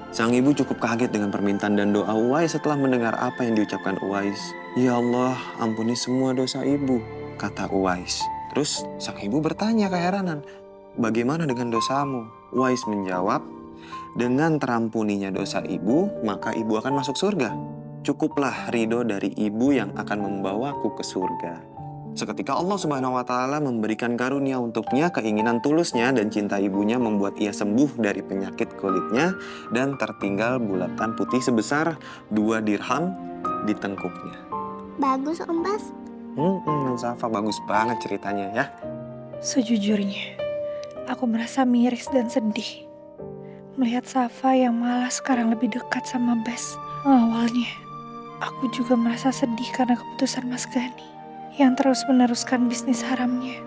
Sang ibu cukup kaget dengan permintaan dan doa Uwais setelah mendengar apa yang diucapkan Uwais. Ya Allah, ampuni semua dosa ibu, kata Uwais. Terus sang ibu bertanya keheranan, bagaimana dengan dosamu? Uwais menjawab, dengan terampuninya dosa ibu, maka ibu akan masuk surga. Cukuplah ridho dari ibu yang akan membawaku ke surga. Seketika Allah Subhanahu wa Ta'ala memberikan karunia untuknya, keinginan tulusnya dan cinta ibunya membuat ia sembuh dari penyakit kulitnya dan tertinggal bulatan putih sebesar 2 dirham di tengkuknya. Bagus Om Bas. Safa, bagus banget ceritanya ya. Sejujurnya, aku merasa miris dan sedih melihat Safa yang malah sekarang lebih dekat sama Bas. Awalnya, aku juga merasa sedih karena keputusan Mas Gani yang terus meneruskan bisnis haramnya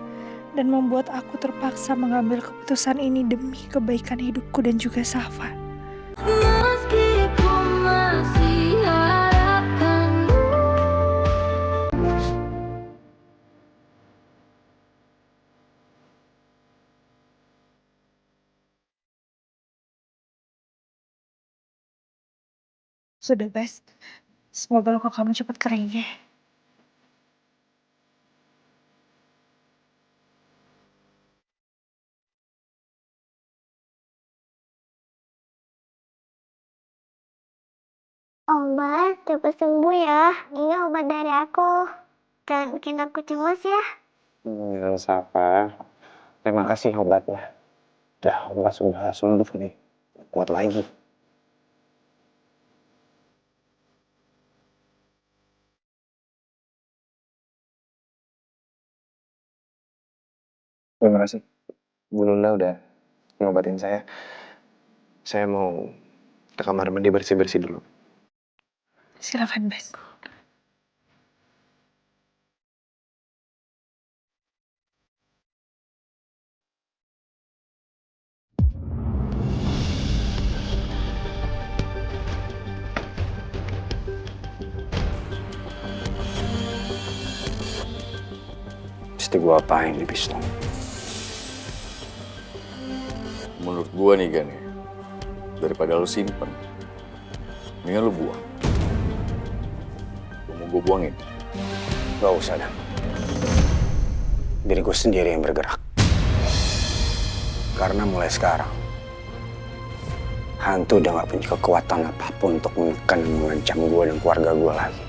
dan membuat aku terpaksa mengambil keputusan ini demi kebaikan hidupku dan juga Safa. Meskipun masih harapkanmu. Sudah Bas, semoga luka kamu cepat kering ya. Om Bas, cepat sembuh ya. Ini obat dari aku. Jangan bikin aku cemas ya. Safa, terima kasih obatnya. Dah, obat sudah sembuh nih. Kuat lagi. Terima kasih. Bu Luna udah ngobatin saya. Saya mau ke kamar mandi bersih-bersih dulu. Silakan Bas. Mesti gua apain di pistol? Menurut gua nih Gan, daripada lu simpen, mendingan lu buang. Lu mau gua buangin? Gak usah, Dan. Diri gue sendiri yang bergerak. Karena mulai sekarang, hantu udah gak punya kekuatan apapun untuk menekan dan mengancam gue dan keluarga gue lagi.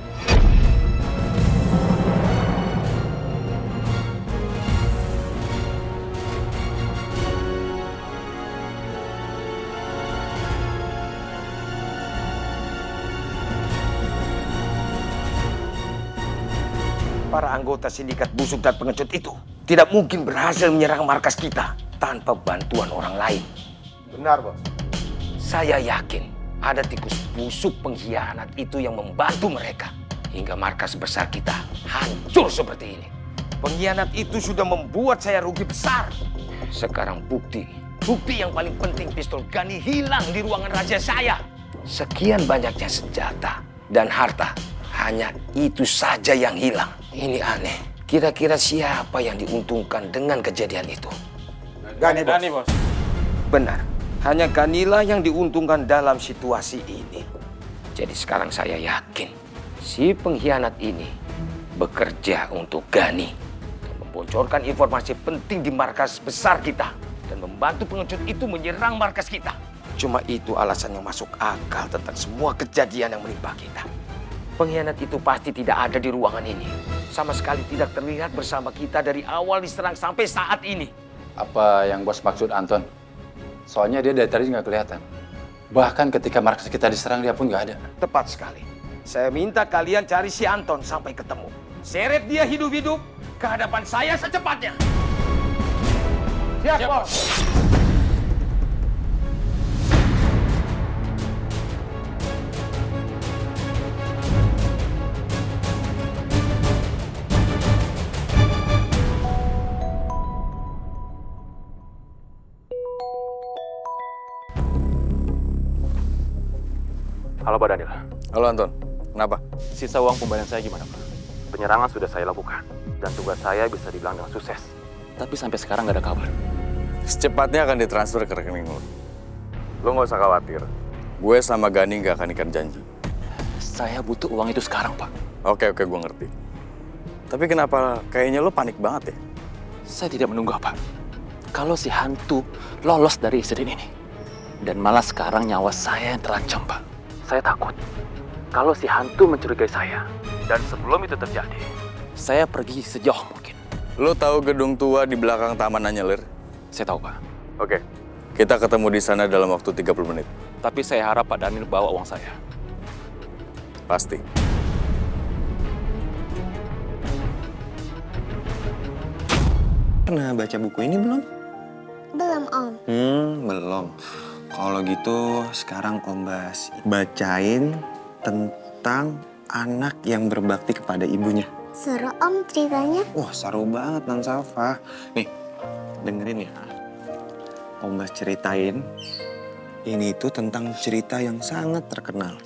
Para anggota sindikat busuk dan pengecut itu tidak mungkin berhasil menyerang markas kita tanpa bantuan orang lain. Benar, Bos. Saya yakin ada tikus busuk pengkhianat itu yang membantu mereka hingga markas besar kita hancur seperti ini. Pengkhianat itu sudah membuat saya rugi besar. Sekarang bukti yang paling penting, pistol Gani hilang di ruangan rahasia saya. Sekian banyaknya senjata dan harta, hanya itu saja yang hilang. Ini aneh. Kira-kira siapa yang diuntungkan dengan kejadian itu? Gani, Bos. Benar. Hanya Ganila yang diuntungkan dalam situasi ini. Jadi sekarang saya yakin si pengkhianat ini bekerja untuk Gani dan membocorkan informasi penting di markas besar kita dan membantu pengecut itu menyerang markas kita. Cuma itu alasan yang masuk akal tentang semua kejadian yang menimpa kita. Pengkhianat itu pasti tidak ada di ruangan ini. Sama sekali tidak terlihat bersama kita dari awal diserang sampai saat ini. Apa yang Bos maksud, Anton? Soalnya dia dari tadi nggak kelihatan. Bahkan ketika markas kita diserang, dia pun nggak ada. Tepat sekali. Saya minta kalian cari si Anton sampai ketemu. Seret dia hidup-hidup ke hadapan saya secepatnya. Siap, Bos. Halo Pak Daniel, Halo Anton, kenapa? sisa uang pembelian saya gimana Pak? Penyerangan sudah saya lakukan, dan tugas saya bisa dibilang dengan sukses. Tapi sampai sekarang nggak ada kabar. Secepatnya akan ditransfer ke rekening lu. Lo nggak usah khawatir, Gue sama Gani nggak akan ikat janji. Saya butuh uang itu sekarang, Pak. Oke, gue ngerti. Tapi kenapa kayaknya lo panik banget ya? Saya tidak menunggu, Pak. Kalau si hantu lolos dari insiden ini. Dan malah sekarang nyawa saya yang terancam, Pak. Saya takut kalau si hantu mencurigai saya. Dan sebelum itu terjadi, saya pergi sejauh mungkin. Lo tahu gedung tua di belakang Taman Anyelir? Saya tahu, Pak. Oke, kita ketemu di sana dalam waktu 30 menit. Tapi saya harap Pak Daniel bawa uang saya. Pasti. Pernah baca buku ini belum? Belum, Om. Belum. Kalau gitu sekarang Om Bas bacain tentang anak yang berbakti kepada ibunya. Seru, Om, ceritanya. Wah, seru banget Nan Safa. Nih, dengerin ya. Om Bas ceritain. Ini itu tentang cerita yang sangat terkenal.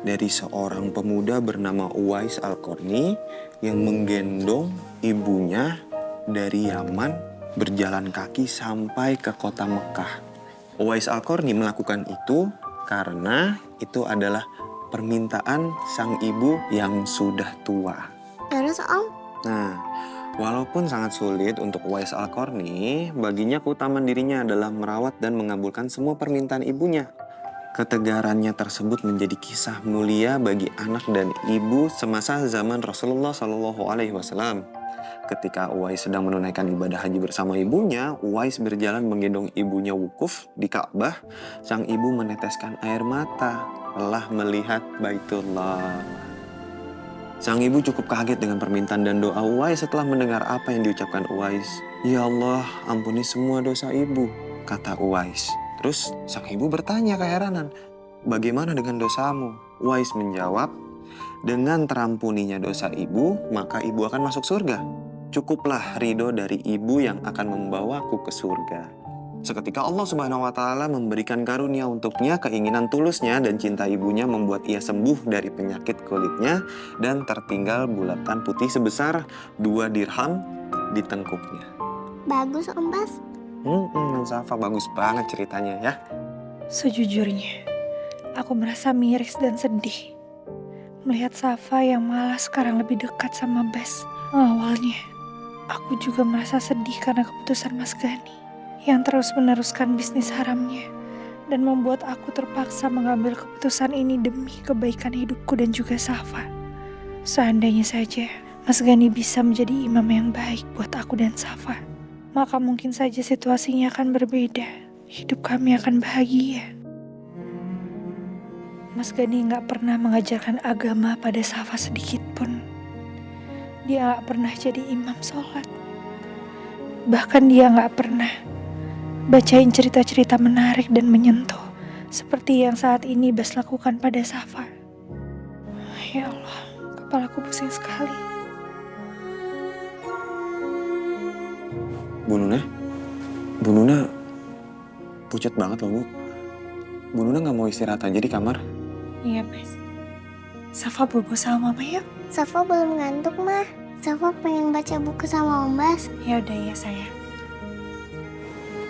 Dari seorang pemuda bernama Uwais Al-Qarni yang menggendong ibunya dari Yaman berjalan kaki sampai ke kota Mekah. Uwais Al-Qarni melakukan itu karena itu adalah permintaan sang ibu yang sudah tua. Terus, Om? Nah, walaupun sangat sulit untuk Uwais Al-Qarni, baginya keutamaan dirinya adalah merawat dan mengabulkan semua permintaan ibunya. Ketegarannya tersebut menjadi kisah mulia bagi anak dan ibu semasa zaman Rasulullah SAW. Ketika Uwais sedang menunaikan ibadah haji bersama ibunya, Uwais berjalan menggendong ibunya wukuf di Ka'bah. Sang ibu meneteskan air mata telah melihat Baitullah. Sang ibu cukup kaget dengan permintaan dan doa Uwais setelah mendengar apa yang diucapkan Uwais. Ya Allah, ampuni semua dosa ibu, kata Uwais. Terus sang ibu bertanya keheranan, bagaimana dengan dosamu? Uwais menjawab, dengan terampuninya dosa ibu, maka ibu akan masuk surga. Cukuplah ridho dari ibu yang akan membawaku ke surga. Seketika Allah Subhanahu wa Ta'ala memberikan karunia untuknya, keinginan tulusnya dan cinta ibunya membuat ia sembuh dari penyakit kulitnya dan tertinggal bulatan putih sebesar 2 dirham di tengkuknya. Bagus, Om Bas. Nan Safa, bagus banget ceritanya ya. Sejujurnya, aku merasa miris dan sedih melihat Safa yang malah sekarang lebih dekat sama Bas. Awalnya, aku juga merasa sedih karena keputusan Mas Gani yang terus meneruskan bisnis haramnya dan membuat aku terpaksa mengambil keputusan ini demi kebaikan hidupku dan juga Safa. Seandainya saja Mas Gani bisa menjadi imam yang baik buat aku dan Safa, maka mungkin saja situasinya akan berbeda. Hidup kami akan bahagia. Mas Gani gak pernah mengajarkan agama pada Safa sedikit pun. Dia gak pernah jadi imam sholat. Bahkan dia gak pernah bacain cerita-cerita menarik dan menyentuh seperti yang saat ini Bas lakukan pada Safa. Ya Allah, kepalaku pusing sekali. Bu Nuna pucat banget loh Bu. Bu Nuna gak mau istirahat aja di kamar? Iya, Bas. Safa bobo sama mama yuk. Safa belum ngantuk, Mah. Safa pengen baca buku sama Om Bas. Ya udah ya sayang.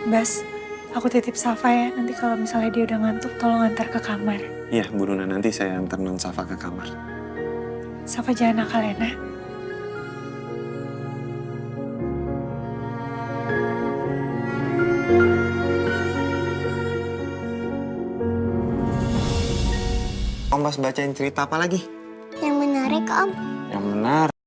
Bas, aku titip Safa ya. Nanti kalau misalnya dia udah ngantuk, tolong antar ke kamar. Iya Bu Nuna, nanti saya antar Non Safa ke kamar. Safa jangan nakal ya, Nak. Om Bas bacain cerita apa lagi? Yang menarik, Om. Yang menarik.